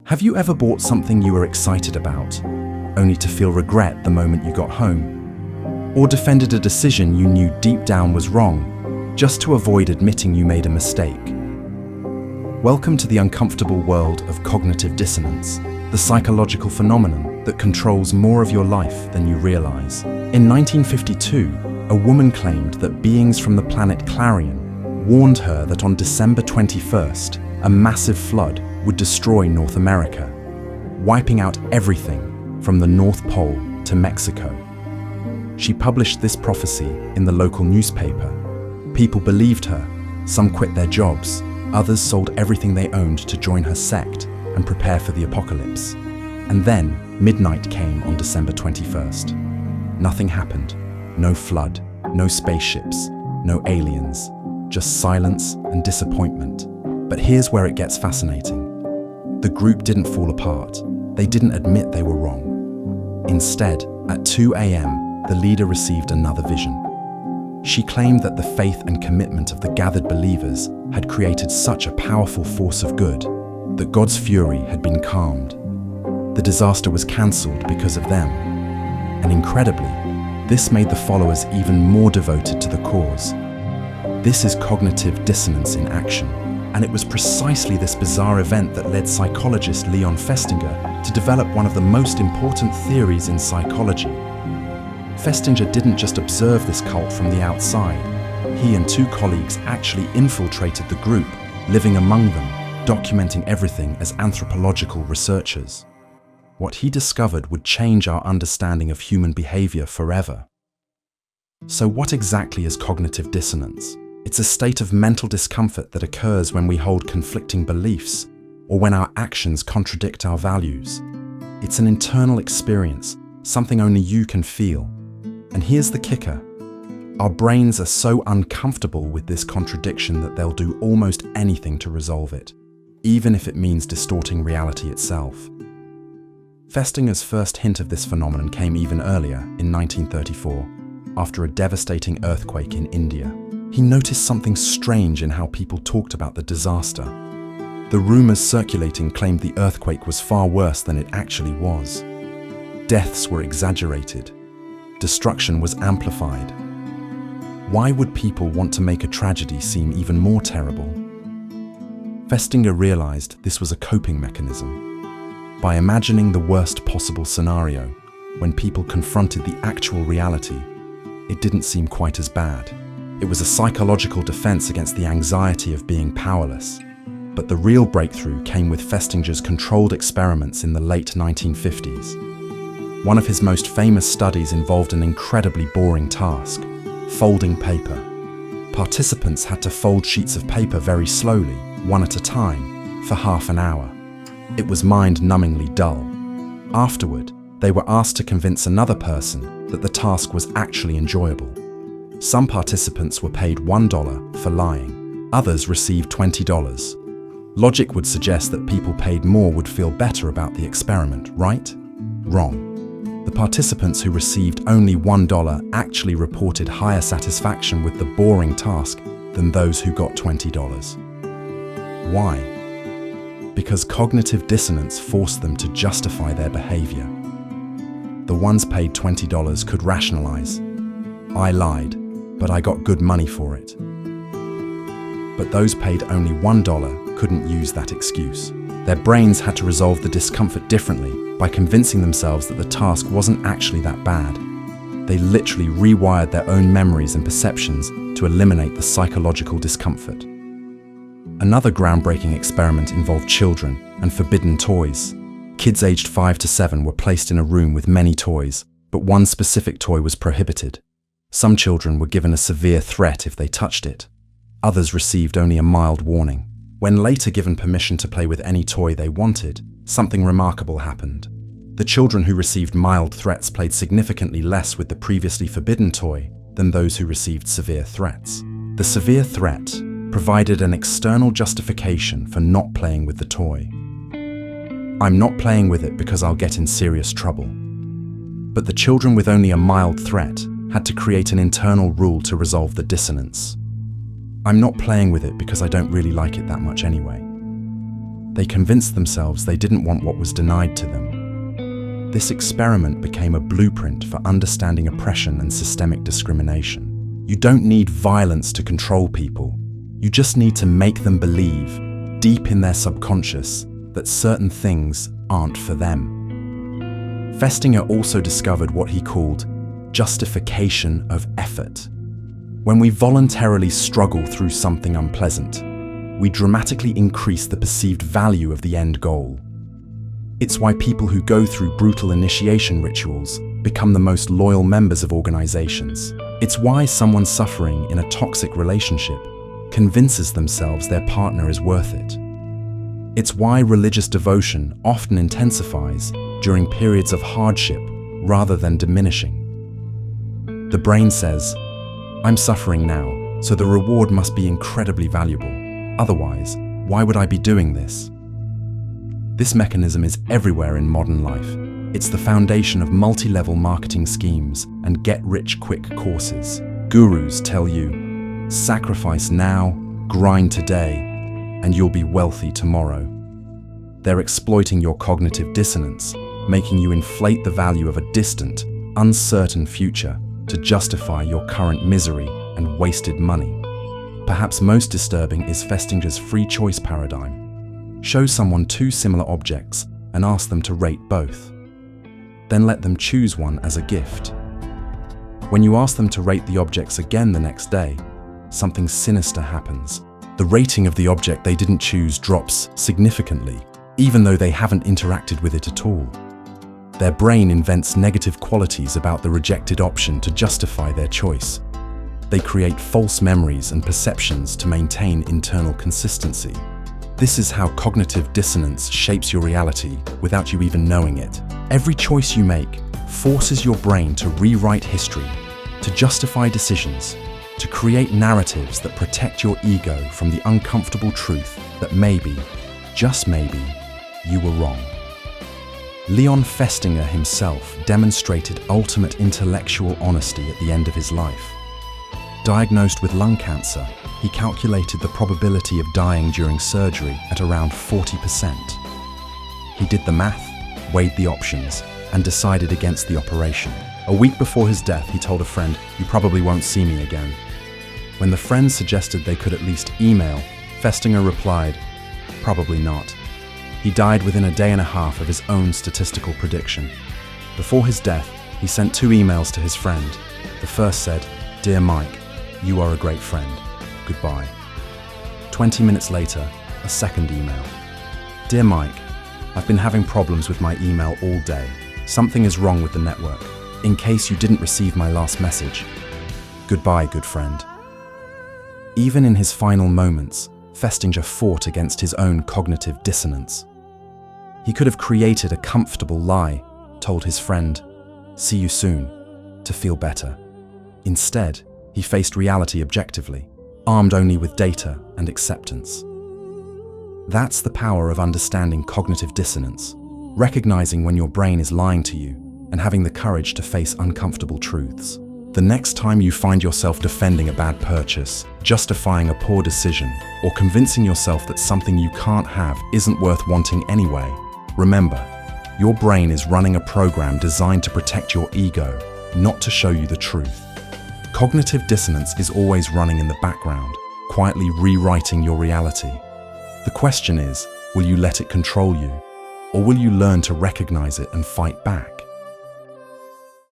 Have you ever bought something you were excited about, only to feel regret the moment you got home? Or defended a decision you knew deep down was wrong, just to avoid admitting you made a mistake? Welcome to the uncomfortable world of cognitive dissonance, the psychological phenomenon that controls more of your life than you realize. In 1952, a woman claimed that beings from the planet Clarion warned her that on December 21st, a massive flood would destroy North America, wiping out everything from the North Pole to Mexico. She published this prophecy in the local newspaper. People believed her, some quit their jobs, others sold everything they owned to join her sect and prepare for the apocalypse. And then midnight came on December 21st. Nothing happened. No flood, no spaceships, no aliens, just silence and disappointment. But here's where it gets fascinating. The group didn't fall apart. They didn't admit they were wrong. Instead, at 2 a.m., the leader received another vision. She claimed that the faith and commitment of the gathered believers had created such a powerful force of good that God's fury had been calmed. The disaster was cancelled because of them. And incredibly, this made the followers even more devoted to the cause. This is cognitive dissonance in action. And it was precisely this bizarre event that led psychologist Leon Festinger to develop one of the most important theories in psychology. Festinger didn't just observe this cult from the outside. He and two colleagues actually infiltrated the group, living among them, documenting everything as anthropological researchers. What he discovered would change our understanding of human behavior forever. So what exactly is cognitive dissonance? It's a state of mental discomfort that occurs when we hold conflicting beliefs or when our actions contradict our values. It's an internal experience, something only you can feel. And here's the kicker. Our brains are so uncomfortable with this contradiction that they'll do almost anything to resolve it, even if it means distorting reality itself. Festinger's first hint of this phenomenon came even earlier, in 1934, after a devastating earthquake in India. He noticed something strange in how people talked about the disaster. The rumors circulating claimed the earthquake was far worse than it actually was. Deaths were exaggerated. Destruction was amplified. Why would people want to make a tragedy seem even more terrible? Festinger realized this was a coping mechanism. By imagining the worst possible scenario, when people confronted the actual reality, it didn't seem quite as bad. It was a psychological defense against the anxiety of being powerless. But the real breakthrough came with Festinger's controlled experiments in the late 1950s. One of his most famous studies involved an incredibly boring task: folding paper. Participants had to fold sheets of paper very slowly, one at a time, for half an hour. It was mind-numbingly dull. Afterward, they were asked to convince another person that the task was actually enjoyable. Some participants were paid $1 for lying. Others received $20. Logic would suggest that people paid more would feel better about the experiment, right? Wrong. The participants who received only $1 actually reported higher satisfaction with the boring task than those who got $20. Why? Because cognitive dissonance forced them to justify their behavior. The ones paid $20 could rationalize. I lied, but I got good money for it. But those paid only $1 couldn't use that excuse. Their brains had to resolve the discomfort differently by convincing themselves that the task wasn't actually that bad. They literally rewired their own memories and perceptions to eliminate the psychological discomfort. Another groundbreaking experiment involved children and forbidden toys. Kids aged 5 to 7 were placed in a room with many toys, but one specific toy was prohibited. Some children were given a severe threat if they touched it. Others received only a mild warning. When later given permission to play with any toy they wanted, something remarkable happened. The children who received mild threats played significantly less with the previously forbidden toy than those who received severe threats. The severe threat provided an external justification for not playing with the toy. I'm not playing with it because I'll get in serious trouble. But the children with only a mild threat had to create an internal rule to resolve the dissonance. I'm not playing with it because I don't really like it that much anyway. They convinced themselves they didn't want what was denied to them. This experiment became a blueprint for understanding oppression and systemic discrimination. You don't need violence to control people. You just need to make them believe, deep in their subconscious, that certain things aren't for them. Festinger also discovered what he called justification of effort. When we voluntarily struggle through something unpleasant, we dramatically increase the perceived value of the end goal. It's why people who go through brutal initiation rituals become the most loyal members of organizations. It's why someone suffering in a toxic relationship convinces themselves their partner is worth it. It's why religious devotion often intensifies during periods of hardship rather than diminishing. The brain says, "I'm suffering now, so the reward must be incredibly valuable. Otherwise, why would I be doing this?" This mechanism is everywhere in modern life. It's the foundation of multi-level marketing schemes and get-rich-quick courses. Gurus tell you, sacrifice now, grind today, and you'll be wealthy tomorrow. They're exploiting your cognitive dissonance, making you inflate the value of a distant, uncertain future to justify your current misery and wasted money. Perhaps most disturbing is Festinger's free choice paradigm. Show someone two similar objects and ask them to rate both. Then let them choose one as a gift. When you ask them to rate the objects again the next day, something sinister happens. The rating of the object they didn't choose drops significantly, even though they haven't interacted with it at all. Their brain invents negative qualities about the rejected option to justify their choice. They create false memories and perceptions to maintain internal consistency. This is how cognitive dissonance shapes your reality without you even knowing it. Every choice you make forces your brain to rewrite history, to justify decisions, to create narratives that protect your ego from the uncomfortable truth that maybe, just maybe, you were wrong. Leon Festinger himself demonstrated ultimate intellectual honesty at the end of his life. Diagnosed with lung cancer, he calculated the probability of dying during surgery at around 40%. He did the math, weighed the options, and decided against the operation. A week before his death, he told a friend, "You probably won't see me again." When the friend suggested they could at least email, Festinger replied, "Probably not." He died within a day and a half of his own statistical prediction. Before his death, he sent 2 emails to his friend. The first said, "Dear Mike, you are a great friend. Goodbye." 20 minutes later, a second email. "Dear Mike, I've been having problems with my email all day. Something is wrong with the network. In case you didn't receive my last message. Goodbye, good friend." Even in his final moments, Festinger fought against his own cognitive dissonance. He could have created a comfortable lie, told his friend, "See you soon," to feel better. Instead, he faced reality objectively, armed only with data and acceptance. That's the power of understanding cognitive dissonance, recognizing when your brain is lying to you and having the courage to face uncomfortable truths. The next time you find yourself defending a bad purchase, justifying a poor decision, or convincing yourself that something you can't have isn't worth wanting anyway, remember, your brain is running a program designed to protect your ego, not to show you the truth. Cognitive dissonance is always running in the background, quietly rewriting your reality. The question is, will you let it control you, or will you learn to recognize it and fight back?